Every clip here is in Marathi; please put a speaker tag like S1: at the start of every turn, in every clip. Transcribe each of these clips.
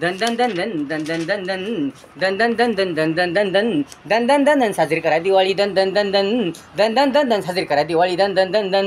S1: धन धन धन धन धन धन धन धन धन धन धन धन धन धन धन धन धन धन धन साजरी करा दिवाळी धन धन धन धन धन धन धन धन साजरी करा दिवाळी धन धन धन धन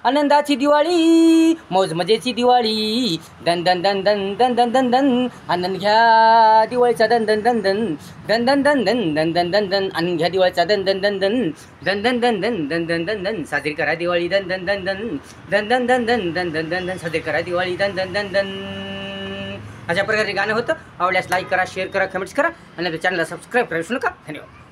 S1: आनंदाची दिवाळी मौज मजेची दिवाळी धन धन धन धन धन धन धन धन आनंद घ्या दिवाळीचा धन धन धन धन धन धन धन धन धन धन धन धन आनंद घ्या दिवाळीचा धन धन धन धन धन धन धन धन धन धन धन धन साजरी करा दिवाळी धन धन धन धन धन धन धन धन धन धन धन धन साजरी करा दिवाळी धन धन धन धन अशा प्रकारे गाणं होतं. आवडल्यास लाईक करा, शेअर करा, कमेंट्स करा आणि चॅनलला सबस्क्राईब करा विसरू नका. धन्यवाद.